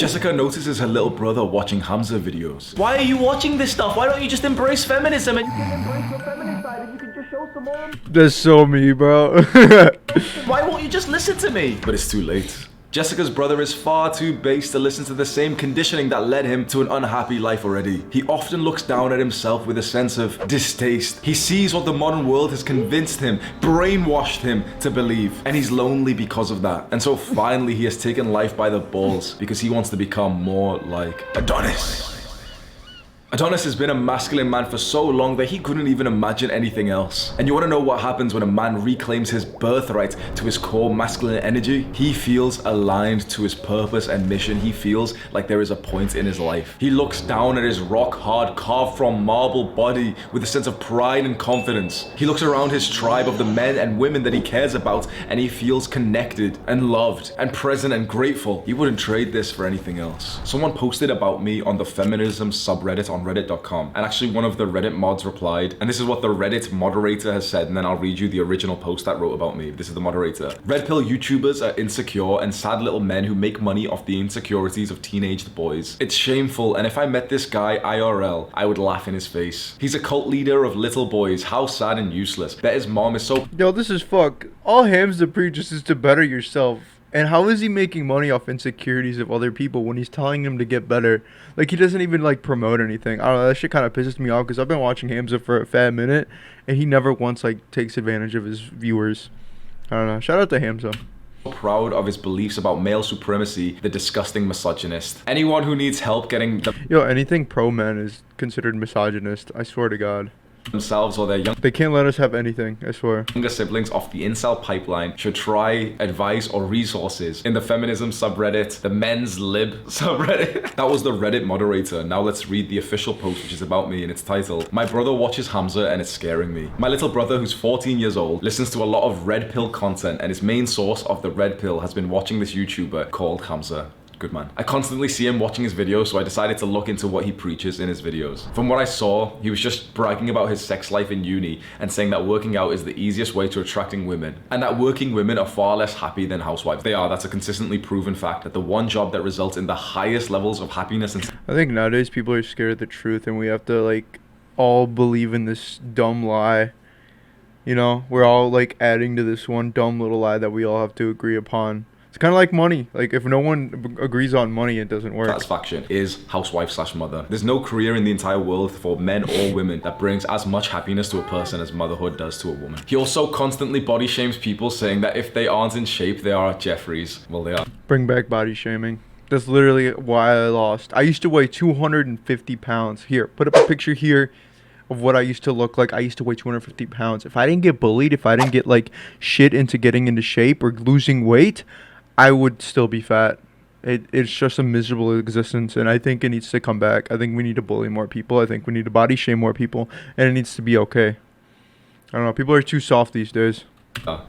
Jessica notices her little brother watching Hamza videos. Why are you watching this stuff? Why don't you just embrace feminism and you can embrace your feminine side and you can just show some more? That's so me, bro. Why won't you just listen to me? But it's too late. Jessica's brother is far too base to listen to the same conditioning that led him to an unhappy life already. He often looks down at himself with a sense of distaste. He sees what the modern world has convinced him, brainwashed him to believe, and he's lonely because of that. And so finally he has taken life by the balls because he wants to become more like Adonis. Adonis has been a masculine man for so long that he couldn't even imagine anything else. And you want to know what happens when a man reclaims his birthright to his core masculine energy? He feels aligned to his purpose and mission. He feels like there is a point in his life. He looks down at his rock hard, carved from marble body with a sense of pride and confidence. He looks around his tribe of the men and women that he cares about and he feels connected and loved and present and grateful. He wouldn't trade this for anything else. Someone posted about me on the feminism subreddit on reddit.com, and actually one of the Reddit mods replied, and this is what the Reddit moderator has said, and then I'll read you the original post that wrote about me. This is the moderator. Red pill YouTubers are insecure and sad little men who make money off the insecurities of teenage boys. It's shameful, and if I met this guy IRL, I would laugh in his face. He's a cult leader of little boys. How sad and useless. Bet his mom is so— Yo, this is fuck. All Hamza preaches is to better yourself. And how is he making money off insecurities of other people when he's telling them to get better? Like, he doesn't even, like, promote anything. I don't know, that shit kind of pisses me off because I've been watching Hamza for a fat minute, and he never once, like, takes advantage of his viewers. I don't know. Shout out to Hamza. proud of his beliefs about male supremacy, the disgusting misogynist. Anyone who needs help getting Yo, anything pro-men is considered misogynist. I swear to God. themselves or their They can't let us have anything, I swear. younger siblings off the incel pipeline should try advice or resources in the feminism subreddit, the men's lib subreddit. That was the Reddit moderator. Now let's read the official post, which is about me, and it's titled, "My brother watches Hamza and it's scaring me." My little brother, who's 14 years old, listens to a lot of red pill content, and his main source of the red pill has been watching this YouTuber called Hamza. Good man. I constantly see him watching his videos, so I decided to look into what he preaches in his videos. From what I saw, he was just bragging about his sex life in uni and saying that working out is the easiest way to attracting women, and that working women are far less happy than housewives. They are. That's a consistently proven fact, that the one job that results in the highest levels of happiness and I think nowadays people are scared of the truth, and we have to, like, all believe in this dumb lie. You know, we're all, like, adding to this one dumb little lie that we all have to agree upon. It's kind of like money. Like, if no one agrees on money, it doesn't work. satisfaction is housewife/mother. There's no career in the entire world for men or women that brings as much happiness to a person as motherhood does to a woman. He also constantly body shames people, saying that if they aren't in shape, they are at Jeffries. Well, they are. Bring back body shaming. That's literally why I lost. I used to weigh 250 pounds. Here, put up a picture here of what I used to look like. I used to weigh 250 pounds. If I didn't get bullied, if I didn't get, like, shit into getting into shape or losing weight, I would still be fat. It's just a miserable existence, and I think it needs to come back. I think we need to bully more people. I think we need to body shame more people, and it needs to be okay. I don't know. People are too soft these days.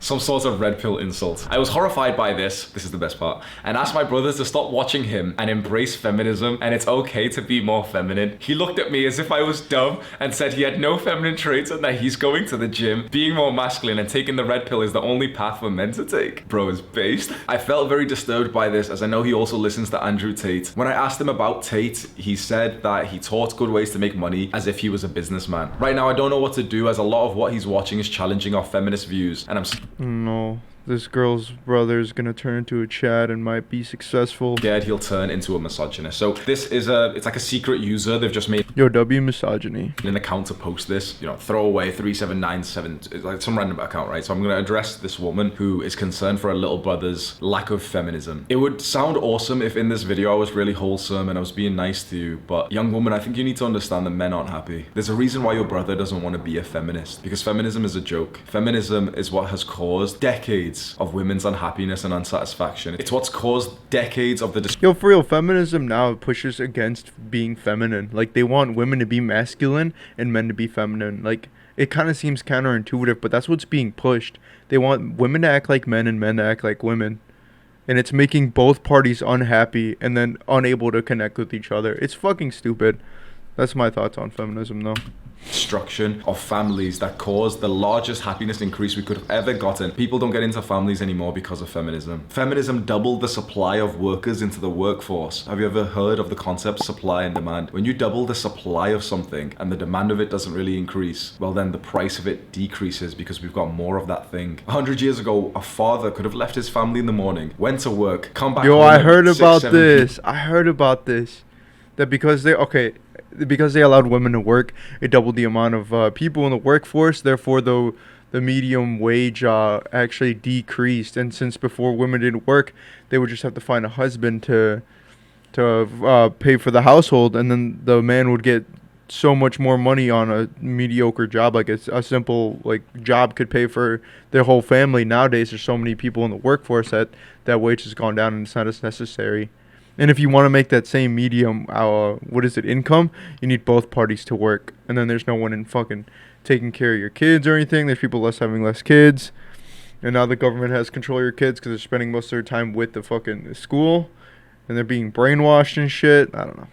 Some sort of red pill insult. I was horrified by this is the best part, and asked my brothers to stop watching him and embrace feminism, and it's okay to be more feminine. He looked at me as if I was dumb and said he had no feminine traits and that he's going to the gym, being more masculine, and taking the red pill is the only path for men to take. Bro is based. I felt very disturbed by this, as I know he also listens to Andrew Tate. When I asked him about Tate, he said that he taught good ways to make money as if he was a businessman. Right now, I don't know what to do, as a lot of what he's watching is challenging our feminist views, and I'm No, this girl's brother is gonna turn into a Chad and might be successful. scared he'll turn into a misogynist. So this is it's like a secret user. They've just made Yo, W misogyny. an account to post this, throwaway 3797, it's like some random account, right? So I'm going to address this woman who is concerned for her little brother's lack of feminism. It would sound awesome if in this video I was really wholesome and I was being nice to you, but young woman, I think you need to understand that men aren't happy. There's a reason why your brother doesn't want to be a feminist, because feminism is a joke. Feminism is what has caused decades of women's unhappiness and unsatisfaction. It's what's caused decades of the Yo, for real, feminism now pushes against being feminine. Like, they want women to be masculine and men to be feminine. Like, it kind of seems counterintuitive, but that's what's being pushed. They want women to act like men and men to act like women. And it's making both parties unhappy and then unable to connect with each other. It's fucking stupid. That's my thoughts on feminism, though. Destruction of families that caused the largest happiness increase we could have ever gotten. People don't get into families anymore because of feminism. Feminism doubled the supply of workers into the workforce. Have you ever heard of the concept supply and demand? When you double the supply of something and the demand of it doesn't really increase, well then the price of it decreases because we've got more of that thing. 100 years ago, a father could have left his family in the morning, went to work, come back Yo, home I at heard 6, about 7 this. I heard about this. That because they allowed women to work, it doubled the amount of people in the workforce. Therefore, though, the medium wage actually decreased. And since before women didn't work, they would just have to find a husband to pay for the household, and then the man would get so much more money on a mediocre job. Like a simple like job could pay for their whole family. Nowadays, there's so many people in the workforce that wage has gone down, and it's not as necessary. And if you want to make that same medium, income, you need both parties to work. And then there's no one in fucking taking care of your kids or anything. There's people having less kids. And now the government has control of your kids because they're spending most of their time with the fucking school. And they're being brainwashed and shit. I don't know.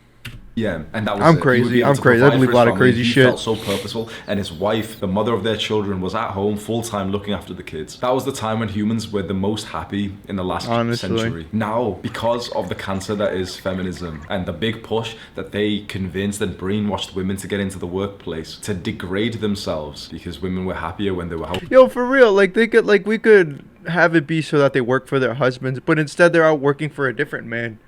Yeah, and that was I'm it. crazy. I believe a lot of crazy he shit. Felt so purposeful, and his wife, the mother of their children, was at home full time looking after the kids. That was the time when humans were the most happy in the last century. Now, because of the cancer that is feminism and the big push that they convinced and brainwashed women to get into the workplace to degrade themselves because women were happier when they were out. Yo, for real, we could have it be so that they work for their husbands, but instead they're out working for a different man.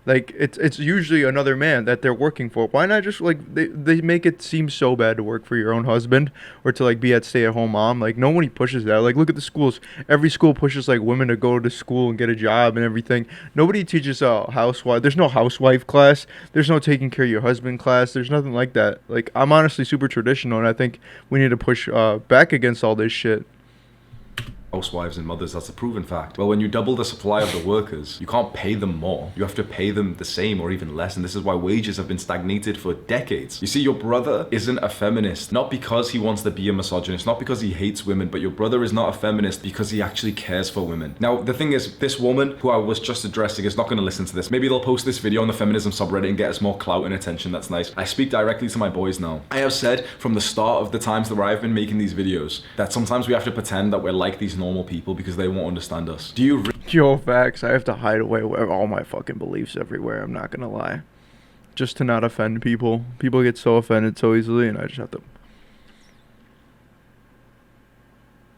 Like, it's usually another man that they're working for. Why not just, they make it seem so bad to work for your own husband or to, be at stay-at-home mom. Like, nobody pushes that. Like, look at the schools. Every school pushes, women to go to school and get a job and everything. Nobody teaches a housewife. There's no housewife class. There's no taking care of your husband class. There's nothing like that. Like, I'm honestly super traditional, and I think we need to push back against all this shit. Housewives and mothers, that's a proven fact. Well, when you double the supply of the workers, you can't pay them more. You have to pay them the same or even less, and this is why wages have been stagnated for decades. You see, your brother isn't a feminist, not because he wants to be a misogynist, not because he hates women, but your brother is not a feminist because he actually cares for women. Now, the thing is, this woman who I was just addressing is not going to listen to this. Maybe they'll post this video on the feminism subreddit and get us more clout and attention. That's nice. I speak directly to my boys now. I have said from the start of the times where I've been making these videos that sometimes we have to pretend that we're like these normal people because they won't understand us. Do you Yo, facts. I have to hide away all my fucking beliefs everywhere. I'm not gonna lie, just to not offend people. People get so offended so easily, and I just have to.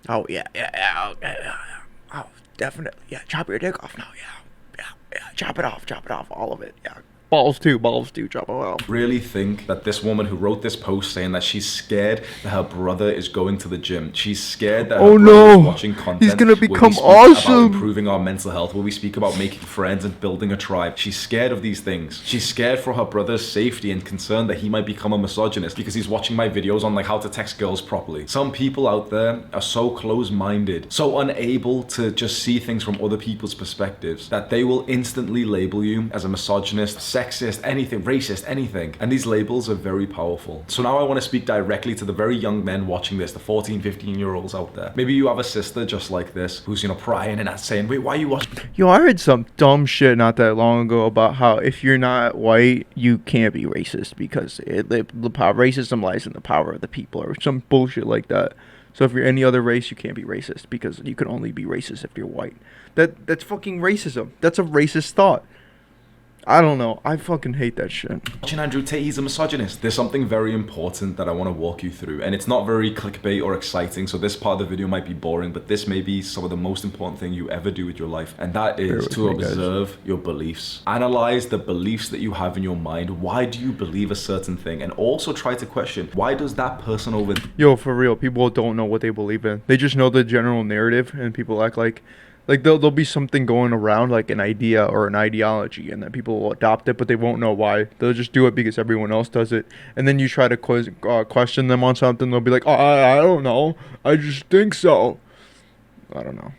Oh yeah. Oh, definitely. Yeah, chop your dick off now. Yeah. Chop it off, all of it. Yeah. Balls too, chop it off. really think that this woman who wrote this post saying that she's scared that her brother is going to the gym, she's scared that her brother is watching content, he's gonna become where we speak awesome, about improving our mental health, where we speak about making friends and building a tribe. She's scared of these things. She's scared for her brother's safety and concerned that he might become a misogynist because he's watching my videos on how to text girls properly. Some people out there are so close-minded, so unable to just see things from other people's perspectives that they will instantly label you as a misogynist, sexist, anything, racist, anything. And these labels are very powerful. So now I want to speak directly to the very young men watching this, the 14, 15-year-olds out there. Maybe you have a sister just like this who's, prying and saying, wait, why are you watching? Yo, I heard some dumb shit not that long ago about how if you're not white, you can't be racist because racism lies in the power of the people or some bullshit like that. So if you're any other race, you can't be racist because you can only be racist if you're white. That's fucking racism. That's a racist thought. I don't know. I fucking hate that shit. Watching Andrew Tate, he's a misogynist. There's something very important that I want to walk you through, and it's not very clickbait or exciting, so this part of the video might be boring, but this may be some of the most important thing you ever do with your life, and that is to observe your beliefs. Analyze the beliefs that you have in your mind. Why do you believe a certain thing? And also try to question, why does that person over there... Yo, for real, people don't know what they believe in. They just know the general narrative, and people act like there'll be something going around, like an idea or an ideology, and then people will adopt it, but they won't know why. They'll just do it because everyone else does it. And then you try to question them on something, they'll be like, I don't know. I just think so. I don't know.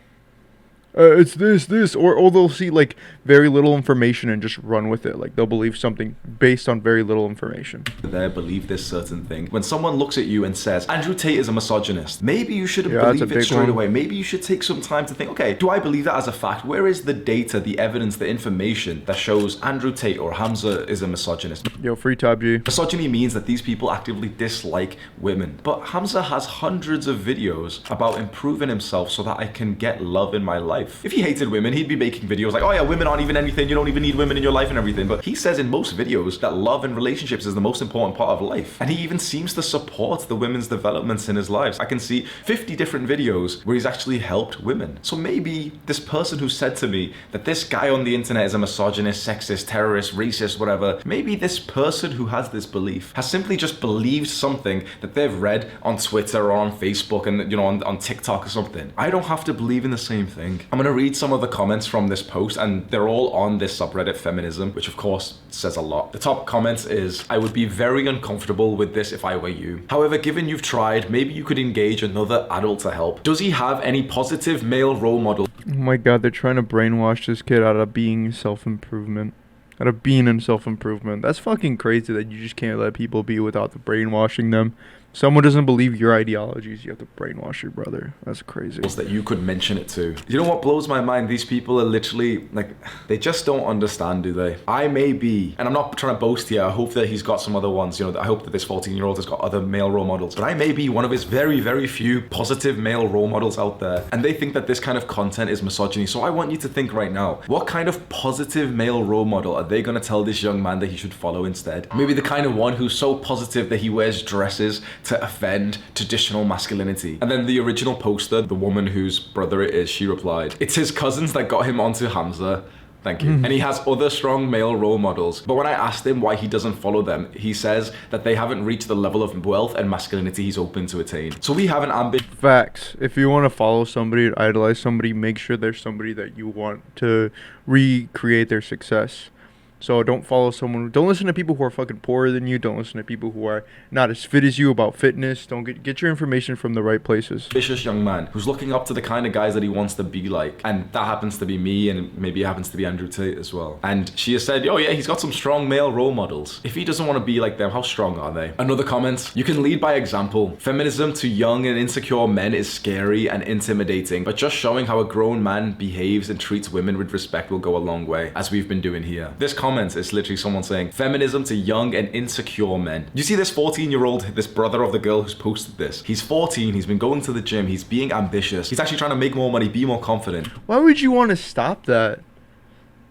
it's this, or they'll see like very little information and just run with it. Like they'll believe something based on very little information. They believe this certain thing. When someone looks at you and says, Andrew Tate is a misogynist, maybe you shouldn't Yeah, that's a believe it big straight one. away. Maybe you should take some time to think, okay, do I believe that as a fact? Where is the data, the evidence, the information that shows Andrew Tate or Hamza is a misogynist? Yo, free Tab G. Misogyny means that these people actively dislike women. But Hamza has hundreds of videos about improving himself so that I can get love in my life. If he hated women, he'd be making videos like, oh yeah, women aren't even anything, you don't even need women in your life and everything. But he says in most videos that love and relationships is the most important part of life. And he even seems to support the women's developments in his lives. I can see 50 different videos where he's actually helped women. So maybe this person who said to me that this guy on the internet is a misogynist, sexist, terrorist, racist, whatever, maybe this person who has this belief has simply just believed something that they've read on Twitter or on Facebook and on TikTok or something. I don't have to believe in the same thing. I'm gonna read some of the comments from this post, and they're all on this subreddit feminism, which of course says a lot. The top comment is, I would be very uncomfortable with this if I were you. However, given you've tried, maybe you could engage another adult to help. Does he have any positive male role model? Oh my god, they're trying to brainwash this kid out of being self-improvement. Out of being in self-improvement. That's fucking crazy that you just can't let people be without the brainwashing them. Someone doesn't believe your ideologies, you have to brainwash your brother. That's crazy. That you could mention it to. You know what blows my mind? These people are literally like, they just don't understand, do they? I may be, and I'm not trying to boast here, I hope that he's got some other ones, I hope that this 14-year-old has got other male role models, but I may be one of his very, very few positive male role models out there, and they think that this kind of content is misogyny. So I want you to think right now, what kind of positive male role model are they gonna tell this young man that he should follow instead? Maybe the kind of one who's so positive that he wears dresses to offend traditional masculinity. And then the original poster, the woman whose brother it is, she replied, it's his cousins that got him onto Hamza. Thank you. And he has other strong male role models. But when I asked him why he doesn't follow them, he says that they haven't reached the level of wealth and masculinity he's hoping to attain. So we have an ambition. Facts. If you want to follow somebody, idolize somebody, make sure there's somebody that you want to recreate their success. So don't follow someone. Don't listen to people who are fucking poorer than you. Don't listen to people who are not as fit as you about fitness. Don't get your information from the right places. Ambitious young man who's looking up to the kind of guys that he wants to be like, and that happens to be me, and maybe it happens to be Andrew Tate as well. And she has said, oh yeah, he's got some strong male role models. If he doesn't want to be like them, how strong are they? Another comment, you can lead by example. Feminism to young and insecure men is scary and intimidating, but just showing how a grown man behaves and treats women with respect will go a long way, as we've been doing here. This comment is literally someone saying, feminism to young and insecure men. You see this 14-year-old, this brother of the girl who's posted this. He's 14, he's been going to the gym, he's being ambitious. He's actually trying to make more money, be more confident. Why would you want to stop that?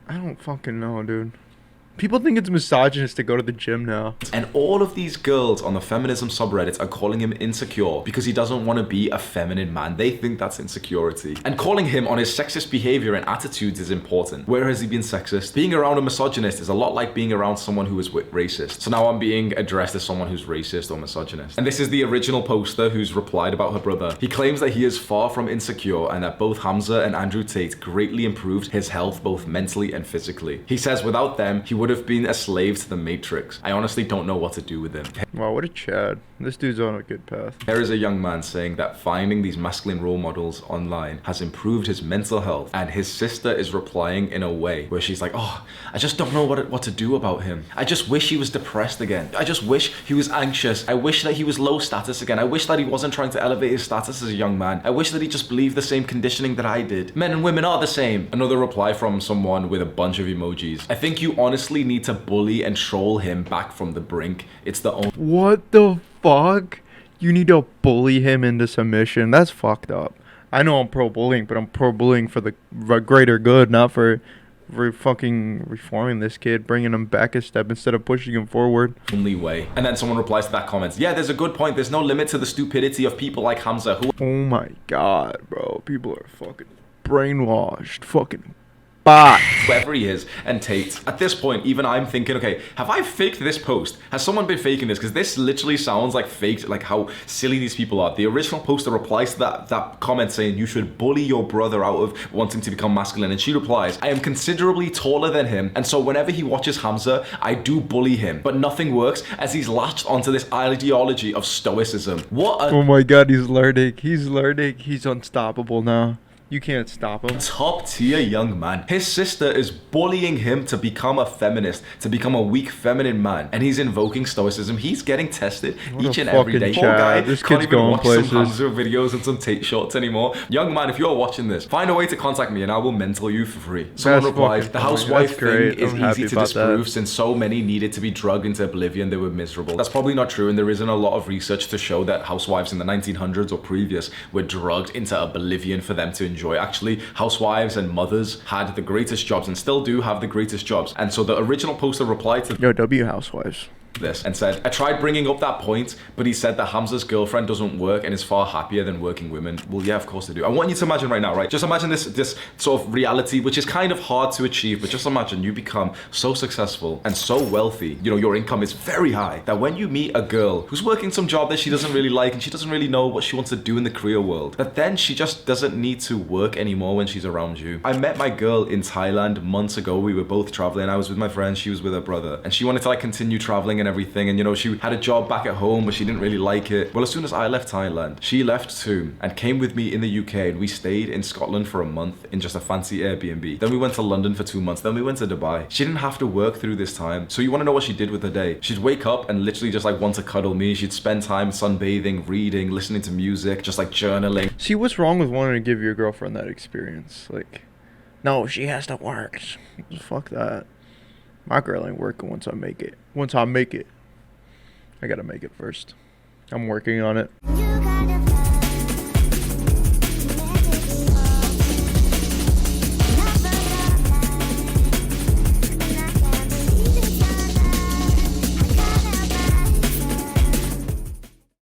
I don't fucking know, dude. People think it's misogynist to go to the gym now. And all of these girls on the feminism subreddits are calling him insecure because he doesn't want to be a feminine man. They think that's insecurity. And calling him on his sexist behavior and attitudes is important. Where has he been sexist? Being around a misogynist is a lot like being around someone who is racist. So now I'm being addressed as someone who's racist or misogynist. And this is the original poster who's replied about her brother. He claims that he is far from insecure and that both Hamza and Andrew Tate greatly improved his health both mentally and physically. He says without them, he would have been a slave to the Matrix. I honestly don't know what to do with him. Wow, what a Chad. This dude's on a good path. There is a young man saying that finding these masculine role models online has improved his mental health, and his sister is replying in a way where she's like, oh, I just don't know what to do about him. I just wish he was depressed again. I just wish he was anxious. I wish that he was low status again. I wish that he wasn't trying to elevate his status as a young man. I wish that he just believed the same conditioning that I did. Men and women are the same. Another reply from someone with a bunch of emojis. I think you honestly need to bully and troll him back from the brink. It's the only— What the fuck? You need to bully him into submission. That's fucked up. I know I'm pro-bullying, but I'm pro-bullying for the greater good, not for fucking reforming this kid, bringing him back a step instead of pushing him forward. only way. And then someone replies to that comment, yeah, there's a good point. There's no limit to the stupidity of people like Hamza who— Oh my god, bro. People are fucking brainwashed. Fucking bot. whoever he is, and Tate. At this point, even I'm thinking, okay, have I faked this post? Has someone been faking this? Because this literally sounds like faked, like how silly these people are. The original poster replies to that comment saying you should bully your brother out of wanting to become masculine, and she replies, I am considerably taller than him, and so whenever he watches Hamza, I do bully him, but nothing works as he's latched onto this ideology of stoicism. What a— Oh my god, he's learning. He's learning. He's unstoppable now. You can't stop him. Top tier young man. His sister is bullying him to become a feminist, to become a weak feminine man, and he's invoking stoicism. He's getting tested each and every day. fucking Poor guy Chad. This can't kid's even going watch places. some Hamza videos and some Tate shorts anymore. Young man, if you're watching this, find a way to contact me and I will mentor you for free. Someone That's replied, fucking the funny. housewife That's great. thing is I'm happy easy to about disprove that. since so many needed to be drugged into oblivion they were miserable. That's probably not true, and there isn't a lot of research to show that housewives in the 1900s or previous were drugged into oblivion for them to enjoy. Actually, housewives and mothers had the greatest jobs and still do have the greatest jobs. And so the original poster replied to Yo, W Housewives. this and said, I tried bringing up that point, but he said that Hamza's girlfriend doesn't work and is far happier than working women. Well, yeah, of course they do. I want you to imagine right now, right? Just imagine this sort of reality, which is kind of hard to achieve, but just imagine you become so successful and so wealthy, you know, your income is very high, that when you meet a girl who's working some job that she doesn't really like and she doesn't really know what she wants to do in the career world, that then she just doesn't need to work anymore when she's around you. I met my girl in Thailand months ago. We were both traveling. I was with my friend, she was with her brother, and she wanted to like continue traveling and everything, and you know, she had a job back at home, but she didn't really like it. Well, as soon as I left Thailand, she left too and came with me in the UK, and we stayed in Scotland for a month in just a fancy Airbnb. Then we went to London for 2 months. Then we went to Dubai. She didn't have to work through this time. So you want to know what she did with her day? She'd wake up and literally just like want to cuddle me. She'd spend time sunbathing, reading, listening to music, just like journaling. See, what's wrong with wanting to give your girlfriend that experience? Like, no, she has to work. Fuck that. My girl ain't working once I make it. Once I make it, I gotta make it first. I'm working on it.